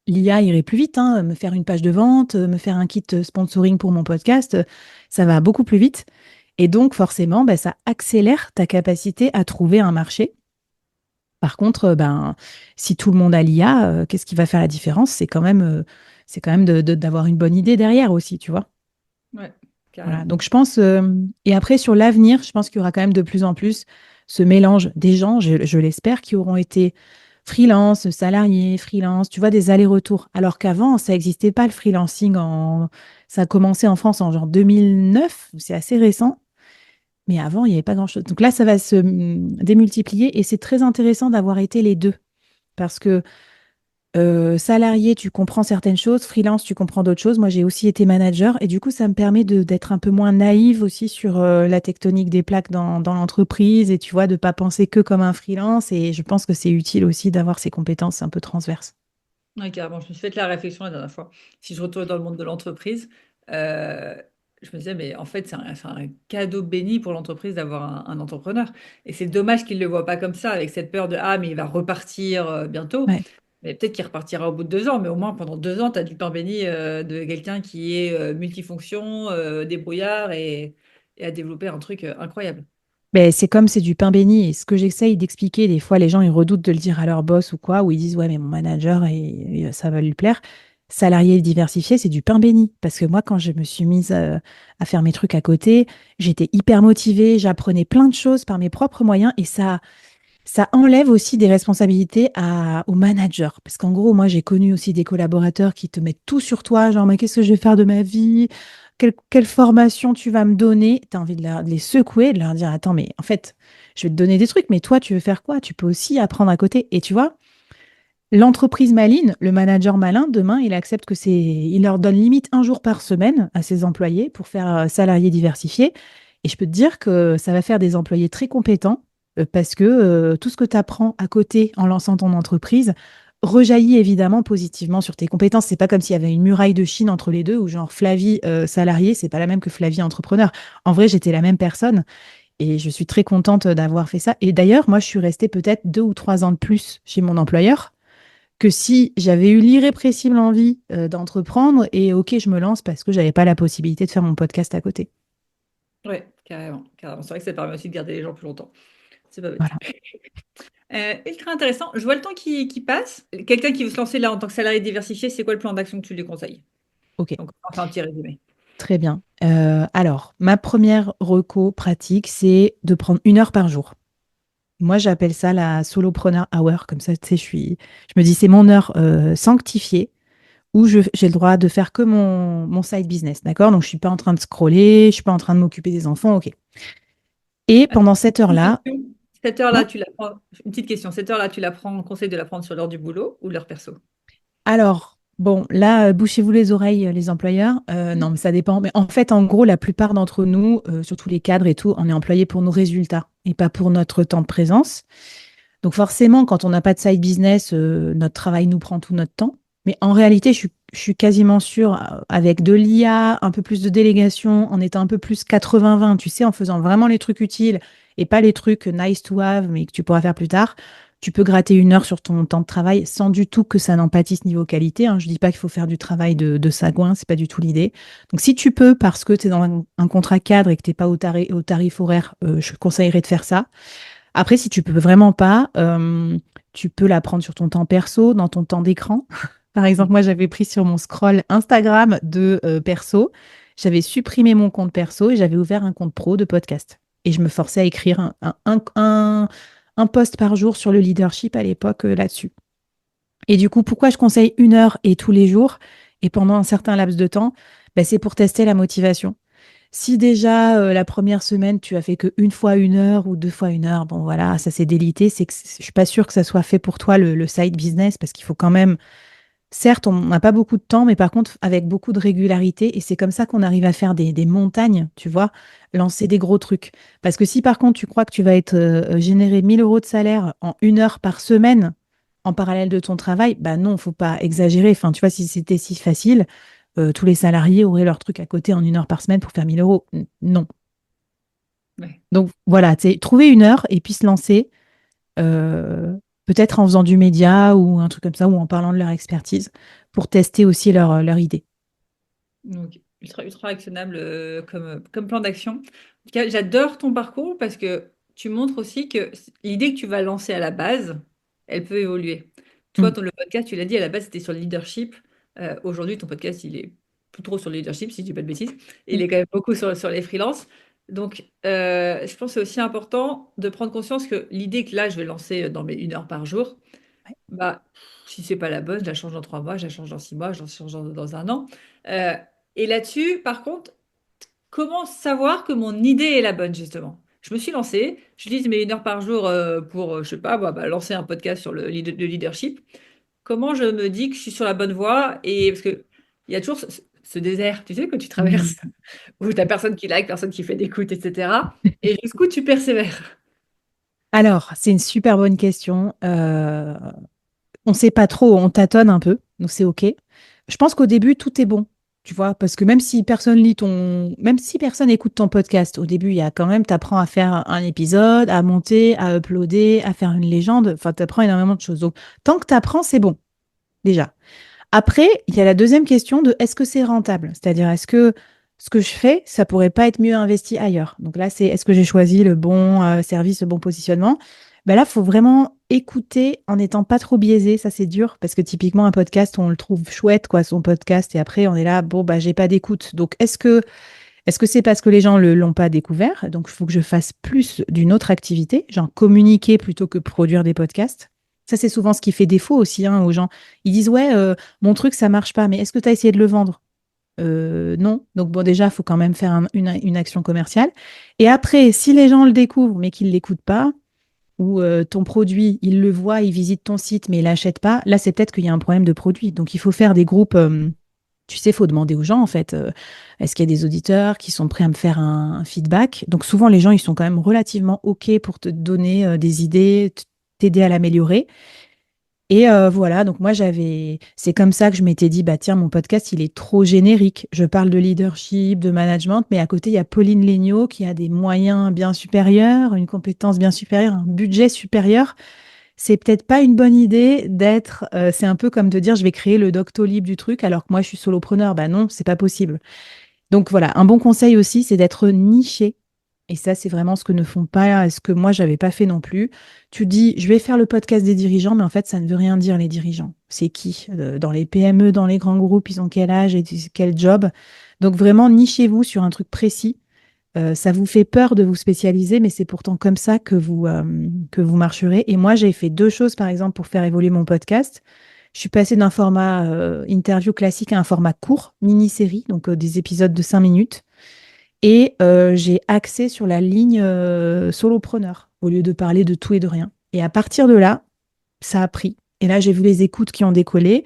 L'IA irait plus vite, hein, me faire une page de vente, me faire un kit sponsoring pour mon podcast, ça va beaucoup plus vite. Et donc, forcément, bah, ça accélère ta capacité à trouver un marché. Par contre, ben, si tout le monde a l'IA, qu'est-ce qui va faire la différence? C'est quand même d'avoir une bonne idée derrière aussi, tu vois. Ouais, Voilà. carrément. Donc, je pense, et après, sur l'avenir, je pense qu'il y aura quand même de plus en plus ce mélange des gens, je l'espère, qui auront été freelance, salariés, freelance, tu vois, des allers-retours. Alors qu'avant, ça n'existait pas le freelancing ça a commencé en France en genre 2009, c'est assez récent. Mais avant, il n'y avait pas grand-chose. Donc là, ça va se démultiplier et c'est très intéressant d'avoir été les deux. Parce que salarié, tu comprends certaines choses, freelance, tu comprends d'autres choses. Moi, j'ai aussi été manager et du coup, ça me permet d'être un peu moins naïve aussi sur la tectonique des plaques dans l'entreprise et tu vois, de ne pas penser que comme un freelance. Et je pense que c'est utile aussi d'avoir ces compétences un peu transverses. Ouais, carrément. Je me suis fait la réflexion la dernière fois. Si je retourne dans le monde de l'entreprise, euh, je me disais, mais en fait, c'est un cadeau béni pour l'entreprise d'avoir un entrepreneur. Et c'est dommage qu'il ne le voit pas comme ça, avec cette peur de, ah, mais il va repartir bientôt. Ouais. Mais peut-être qu'il repartira au bout de 2 ans, mais au moins pendant 2 ans, tu as du pain béni de quelqu'un qui est multifonction, débrouillard et a développé un truc incroyable. Ben, c'est comme c'est du pain béni. Et ce que j'essaye d'expliquer, des fois, les gens, ils redoutent de le dire à leur boss ou quoi, ou ils disent, ouais, mais mon manager, ça va lui plaire. Salarié diversifié, c'est du pain béni. Parce que moi, quand je me suis mise à faire mes trucs à côté, j'étais hyper motivée, j'apprenais plein de choses par mes propres moyens et ça enlève aussi des responsabilités au manager. Parce qu'en gros, moi, j'ai connu aussi des collaborateurs qui te mettent tout sur toi, genre, mais qu'est-ce que je vais faire de ma vie? Quelle formation tu vas me donner? Tu as envie de les secouer, de leur dire, attends, mais en fait, je vais te donner des trucs, mais toi, tu veux faire quoi? Tu peux aussi apprendre à côté. Et tu vois, l'entreprise maligne, le manager malin, demain, il accepte il leur donne limite un jour par semaine à ses employés pour faire salarié diversifié. Et je peux te dire que ça va faire des employés très compétents parce que tout ce que tu apprends à côté en lançant ton entreprise rejaillit évidemment positivement sur tes compétences. C'est pas comme s'il y avait une muraille de Chine entre les deux ou genre Flavie salarié, c'est pas la même que Flavie entrepreneur. En vrai, j'étais la même personne et je suis très contente d'avoir fait ça. Et d'ailleurs, moi, je suis restée peut-être 2 ou 3 ans de plus chez mon employeur que si j'avais eu l'irrépressible envie d'entreprendre et ok, je me lance parce que j'avais pas la possibilité de faire mon podcast à côté. Ouais, carrément, carrément. C'est vrai que ça permet aussi de garder les gens plus longtemps. C'est pas bête. Voilà. Ultra intéressant. Je vois le temps qui passe. Quelqu'un qui veut se lancer là en tant que salarié diversifié, c'est quoi le plan d'action que tu lui conseilles? Ok, Donc, on va faire un petit résumé. très bien. Alors, ma première reco pratique, c'est de prendre 1 heure par jour. Moi, j'appelle ça la solopreneur hour. Comme ça, tu sais, je me dis, c'est mon heure sanctifiée où j'ai le droit de faire que mon side business. D'accord? Donc, je suis pas en train de scroller, je suis pas en train de m'occuper des enfants. Ok. Et Attends, pendant cette une heure-là, question. Cette heure-là, hein, tu la prends. Une petite question. Cette heure-là, tu la prends, on conseille de la prendre sur l'heure du boulot ou l'heure perso? alors, bon, là, bouchez-vous les oreilles, les employeurs. Non, mais ça dépend. Mais en fait, en gros, la plupart d'entre nous, surtout les cadres et tout, on est employés pour nos résultats et pas pour notre temps de présence. Donc forcément, quand on n'a pas de side business, notre travail nous prend tout notre temps. Mais en réalité, je suis quasiment sûre, avec de l'IA, un peu plus de délégation, en étant un peu plus 80-20, tu sais, en faisant vraiment les trucs utiles et pas les trucs nice to have, mais que tu pourras faire plus tard, tu peux gratter 1 heure sur ton temps de travail sans du tout que ça n'empâtisse niveau qualité, hein. Je dis pas qu'il faut faire du travail de sagouin, c'est pas du tout l'idée. Donc si tu peux, parce que tu es dans un contrat cadre et que tu n'es pas au tarif horaire, je conseillerais de faire ça. Après, si tu peux vraiment pas, tu peux la prendre sur ton temps perso, dans ton temps d'écran. Par exemple, moi, j'avais pris sur mon scroll Instagram de perso, j'avais supprimé mon compte perso et j'avais ouvert un compte pro de podcast. Et je me forçais à écrire un post par jour sur le leadership à l'époque là-dessus. Et du coup, pourquoi je conseille 1 heure et tous les jours et pendant un certain laps de temps? Ben, c'est pour tester la motivation. Si déjà la première semaine, tu as fait que 1 fois 1 heure ou 2 fois 1 heure, bon voilà, ça s'est délité, c'est que je suis pas sûre que ça soit fait pour toi le side business parce qu'il faut quand même, certes, on n'a pas beaucoup de temps, mais par contre avec beaucoup de régularité et c'est comme ça qu'on arrive à faire des montagnes, tu vois, lancer des gros trucs. Parce que si par contre tu crois que tu vas être générer 1 000 € de salaire en 1 heure par semaine en parallèle de ton travail, bah non, faut pas exagérer. Enfin, tu vois, si c'était si facile tous les salariés auraient leur truc à côté en 1 heure par semaine pour faire 1 000 €. Non. Ouais. Donc voilà, tu sais, trouver 1 heure et puis se lancer, euh, peut-être en faisant du média ou un truc comme ça, ou en parlant de leur expertise, pour tester aussi leur idée. Donc, ultra, ultra actionnable comme plan d'action. En tout cas, j'adore ton parcours parce que tu montres aussi que l'idée que tu vas lancer à la base, elle peut évoluer. Toi, Mm. le podcast, tu l'as dit, à la base, c'était sur le leadership. Aujourd'hui, ton podcast, il est plus trop sur le leadership, si je dis pas de bêtises. Il Mm. est quand même beaucoup sur les freelances. Donc, je pense que c'est aussi important de prendre conscience que l'idée que là, je vais lancer dans mes 1 heure par jour, Ouais. bah, si c'est pas la bonne, je la change dans 3 mois, je la change dans 6 mois, je la change dans un an. Euh, et là-dessus, par contre, comment savoir que mon idée est la bonne, justement? Je me suis lancée, j'utilise mes 1 heure par jour pour, je sais pas, bah, lancer un podcast sur le leadership. Comment je me dis que je suis sur la bonne voie? Et parce que il y a toujours ce désert, tu sais, que tu Mm. traverses, où tu n'as personne qui like, personne qui fait d'écoute, etc. Et jusqu'où tu persévères? Alors, c'est une super bonne question. On ne sait pas trop, on tâtonne un peu, donc c'est OK. Je pense qu'au début, tout est bon. Tu vois, parce que même si personne écoute ton podcast, au début, il y a quand même, t'apprends à faire un épisode, à monter, à uploader, à faire une légende. Enfin, t'apprends énormément de choses. Donc, tant que t'apprends, c'est bon, déjà. Après, il y a la deuxième question de est-ce que c'est rentable? C'est-à-dire, est-ce que ce que je fais, ça pourrait pas être mieux investi ailleurs? Donc là, c'est est-ce que j'ai choisi le bon service, le bon positionnement? Ben là, il faut vraiment écouter en n'étant pas trop biaisé. Ça, c'est dur parce que typiquement, un podcast, on le trouve chouette, quoi, son podcast, et après, on est là, bon, bah, j'ai pas d'écoute. Donc, est-ce que c'est parce que les gens ne l'ont pas découvert? Donc, il faut que je fasse plus d'une autre activité, genre communiquer plutôt que produire des podcasts. Ça, c'est souvent ce qui fait défaut aussi hein, aux gens. Ils disent, ouais, mon truc, ça marche pas, mais est-ce que tu as essayé de le vendre? Non. Donc, bon, déjà, il faut quand même faire une action commerciale. Et après, si les gens le découvrent, mais qu'ils ne l'écoutent pas, ou ton produit, ils le voient, ils visitent ton site, mais ils l'achètent pas, là, c'est peut-être qu'il y a un problème de produit. Donc, il faut faire des groupes. Tu sais, il faut demander aux gens, en fait, est-ce qu'il y a des auditeurs qui sont prêts à me faire un feedback? Donc souvent, les gens, ils sont quand même relativement OK pour te donner des idées, t'aider à l'améliorer. Et voilà, donc moi, c'est comme ça que je m'étais dit, bah tiens, mon podcast, il est trop générique. Je parle de leadership, de management, mais à côté, il y a Pauline Léniaud qui a des moyens bien supérieurs, une compétence bien supérieure, un budget supérieur. C'est peut-être pas une bonne idée c'est un peu comme de dire je vais créer le Doctolib du truc alors que moi je suis solopreneur. Bah non, c'est pas possible. Donc voilà, un bon conseil aussi, c'est d'être niché. Et ça, c'est vraiment ce que ne font pas, ce que moi j'avais pas fait non plus. Tu dis, je vais faire le podcast des dirigeants, mais en fait, ça ne veut rien dire les dirigeants. C'est qui? Dans les PME, dans les grands groupes, ils ont quel âge et quel job? Donc vraiment, nichez-vous sur un truc précis. Ça vous fait peur de vous spécialiser, mais c'est pourtant comme ça que vous marcherez. Et moi, j'ai fait deux choses, par exemple, pour faire évoluer mon podcast. Je suis passée d'un format interview classique à un format court, mini-série, donc des épisodes de 5 minutes. Et j'ai axé sur la ligne solopreneur, au lieu de parler de tout et de rien. Et à partir de là, ça a pris. Et là, j'ai vu les écoutes qui ont décollé.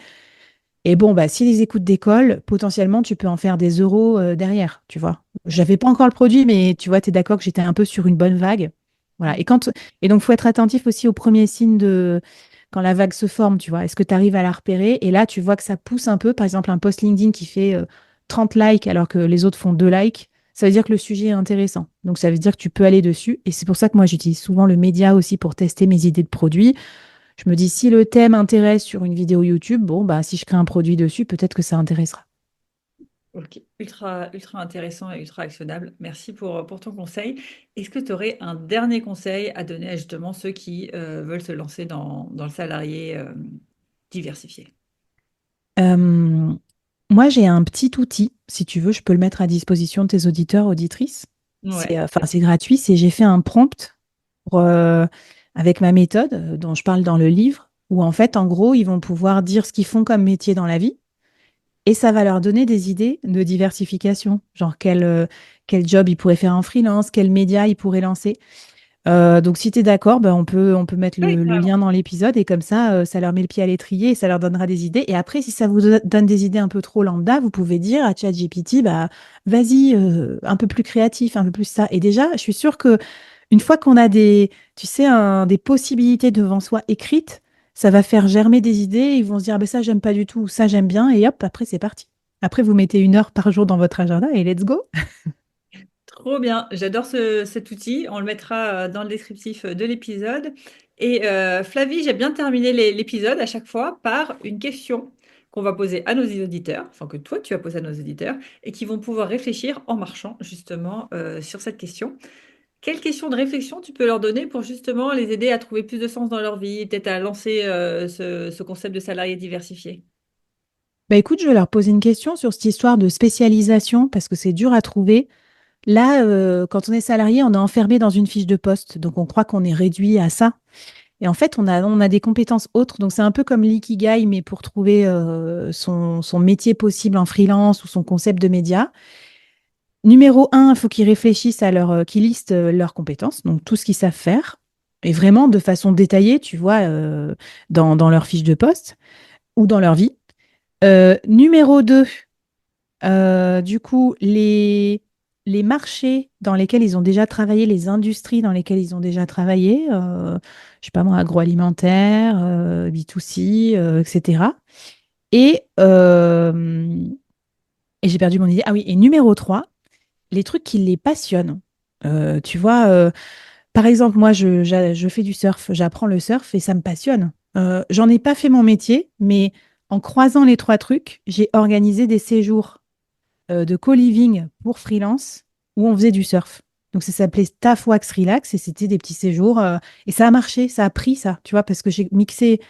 Et bon, bah, si les écoutes décollent, potentiellement, tu peux en faire des euros derrière, tu vois. J'avais pas encore le produit, mais tu vois, tu es d'accord que j'étais un peu sur une bonne vague. Voilà. Et donc, faut être attentif aussi aux premiers signes de quand la vague se forme, tu vois. Est-ce que tu arrives à la repérer? Et là, tu vois que ça pousse un peu. Par exemple, un post LinkedIn qui fait 30 likes alors que les autres font 2 likes. Ça veut dire que le sujet est intéressant. Donc, ça veut dire que tu peux aller dessus. Et c'est pour ça que moi, j'utilise souvent le média aussi pour tester mes idées de produits. Je me dis, si le thème intéresse sur une vidéo YouTube, bon, bah, si je crée un produit dessus, peut-être que ça intéressera. Ok, ultra intéressant et ultra actionnable. Merci pour ton conseil. Est-ce que tu aurais un dernier conseil à donner à justement ceux qui veulent se lancer dans le salarié diversifié? Euh, Moi, j'ai un petit outil. Si tu veux, je peux le mettre à disposition de tes auditeurs, auditrices. Ouais. Enfin, c'est gratuit. J'ai fait un prompt pour, avec ma méthode dont je parle dans le livre, où en fait, en gros, ils vont pouvoir dire ce qu'ils font comme métier dans la vie. Et ça va leur donner des idées de diversification, genre quel job ils pourraient faire en freelance, quel média ils pourraient lancer. Donc, si tu es d'accord, ben, on peut mettre Oui, le carrément. lien dans l'épisode et comme ça, ça leur met le pied à l'étrier et ça leur donnera des idées. Et après, si ça vous donne des idées un peu trop lambda, vous pouvez dire à ChatGPT, bah, vas-y, un peu plus créatif, un peu plus ça. Et déjà, je suis sûre que une fois qu'on a tu sais, des possibilités devant soi écrites, ça va faire germer des idées. Ils vont se dire, ah ben ça, j'aime pas du tout, ou ça, j'aime bien. Et hop, après, c'est parti. Après, vous mettez 1 heure par jour dans votre agenda et let's go. Trop bien. J'adore cet outil. On le mettra dans le descriptif de l'épisode. Et Flavie, j'ai bien terminé l'épisode à chaque fois par une question qu'on va poser à nos auditeurs, enfin que toi tu vas poser à nos auditeurs, et qui vont pouvoir réfléchir en marchant justement sur cette question. Quelle question de réflexion tu peux leur donner pour justement les aider à trouver plus de sens dans leur vie, peut-être à lancer ce concept de salarié diversifié? Bah écoute, je vais leur poser une question sur cette histoire de spécialisation parce que c'est dur à trouver. Là, quand on est salarié, on est enfermé dans une fiche de poste, donc on croit qu'on est réduit à ça. Et en fait, on a des compétences autres, donc c'est un peu comme l'ikigai, mais pour trouver son métier possible en freelance ou son concept de média. Numéro un, il faut qu'ils réfléchissent qu'ils listent leurs compétences, donc tout ce qu'ils savent faire, et vraiment de façon détaillée, tu vois, dans leur fiche de poste ou dans leur vie. Numéro 2. Du coup, les marchés dans lesquels ils ont déjà travaillé, les industries dans lesquelles ils ont déjà travaillé, je sais pas moi, agroalimentaire, B2C, etc. Et, euh, Et j'ai perdu mon idée. Ah oui, et numéro 3, les trucs qui les passionnent. Tu vois, par exemple, moi, je fais du surf, j'apprends le surf et ça me passionne. J'en ai pas fait mon métier, mais en croisant les 3 trucs, j'ai organisé des séjours de co-living pour freelance où on faisait du surf. Donc ça s'appelait Staff Wax Relax et c'était des petits séjours. Et ça a marché, ça a pris ça, tu vois, parce que j'ai mixé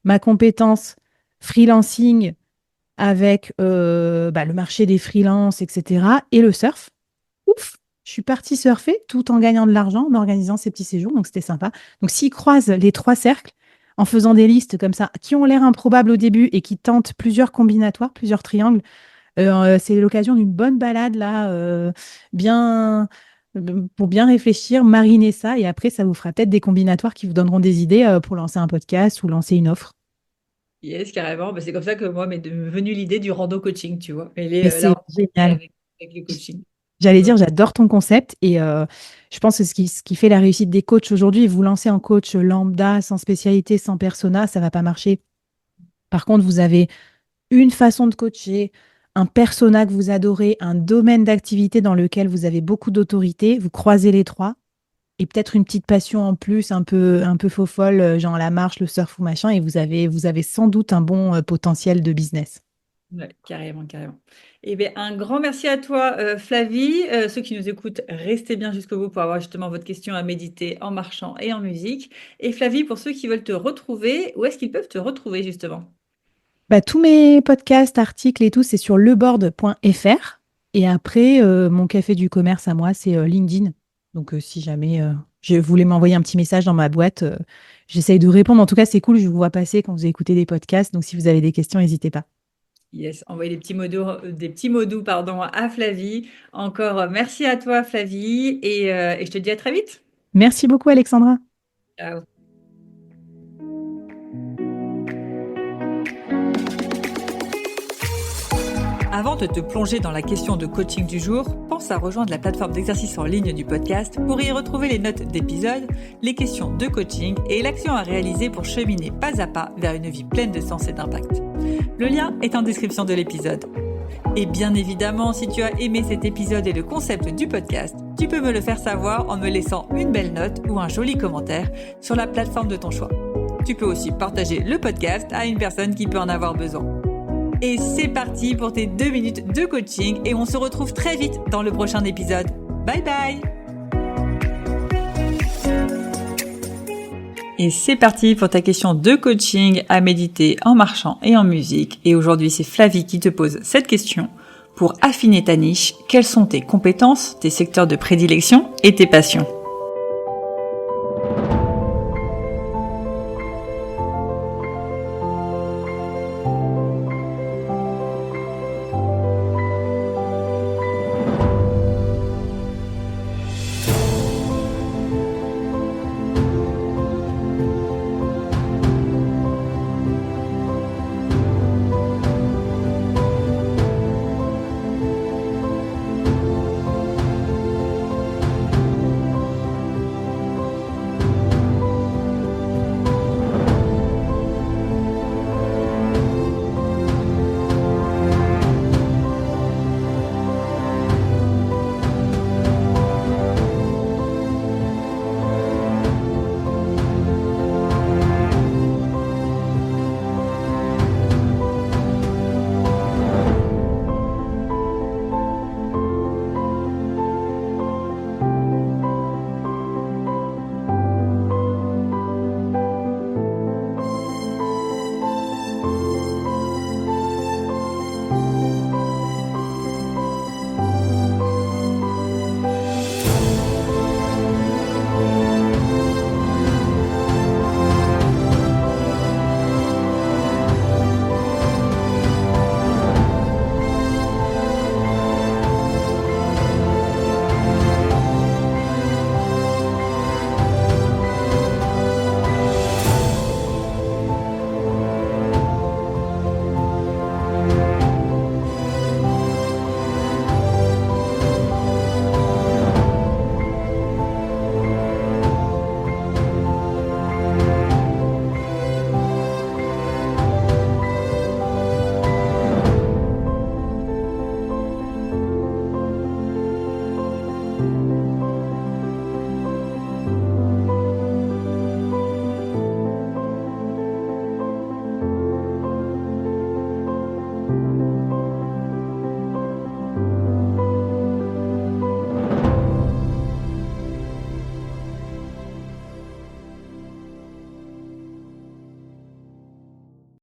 ma compétence freelancing avec le marché des freelances, etc. et le surf. Ouf, je suis partie surfer tout en gagnant de l'argent en organisant ces petits séjours, donc c'était sympa. Donc s'ils croisent les 3 cercles en faisant des listes comme ça, qui ont l'air improbables au début et qui tentent plusieurs combinatoires, plusieurs triangles, c'est l'occasion d'une bonne balade là, bien pour bien réfléchir, mariner ça, et après ça vous fera peut-être des combinatoires qui vous donneront des idées pour lancer un podcast ou lancer une offre. Yes, carrément. Bah, c'est comme ça que moi m'est venue l'idée du rando coaching, tu vois. Elle Mais est c'est là génial. avec le coaching. J'allais Ouais. dire, j'adore ton concept et je pense que ce qui fait la réussite des coachs aujourd'hui, vous lancez en coach lambda, sans spécialité, sans persona, ça va pas marcher. Par contre, vous avez une façon de coacher, un persona que vous adorez, un domaine d'activité dans lequel vous avez beaucoup d'autorité, vous croisez les 3 et peut-être une petite passion en plus, un peu faux folle, genre la marche, le surf ou machin, et vous avez sans doute un bon potentiel de business. Ouais, carrément, carrément. Eh bien, un grand merci à toi, Flavie. Ceux qui nous écoutent, restez bien jusqu'au bout pour avoir justement votre question à méditer en marchant et en musique. Et Flavie, pour ceux qui veulent te retrouver, où est-ce qu'ils peuvent te retrouver justement? Bah, tous mes podcasts, articles et tout, c'est sur leboard.fr. Et après, mon café du commerce à moi, c'est LinkedIn. Donc, si jamais je voulais m'envoyer un petit message dans ma boîte, j'essaye de répondre. En tout cas, c'est cool, je vous vois passer quand vous écoutez des podcasts. Donc, si vous avez des questions, n'hésitez pas. Yes, envoyez des petits mots doux, pardon, à Flavie. Encore merci à toi, Flavie, et je te dis à très vite. Merci beaucoup, Alexandra. Ciao. Avant de te plonger dans la question de coaching du jour, pense à rejoindre la plateforme d'exercice en ligne du podcast pour y retrouver les notes d'épisode, les questions de coaching et l'action à réaliser pour cheminer pas à pas vers une vie pleine de sens et d'impact. Le lien est en description de l'épisode. Et bien évidemment, si tu as aimé cet épisode et le concept du podcast, tu peux me le faire savoir en me laissant une belle note ou un joli commentaire sur la plateforme de ton choix. Tu peux aussi partager le podcast à une personne qui peut en avoir besoin. Et c'est parti pour tes 2 minutes de coaching et on se retrouve très vite dans le prochain épisode. Bye bye! Et c'est parti pour ta question de coaching à méditer en marchant et en musique. Et aujourd'hui, c'est Flavie qui te pose cette question. Pour affiner ta niche, quelles sont tes compétences, tes secteurs de prédilection et tes passions?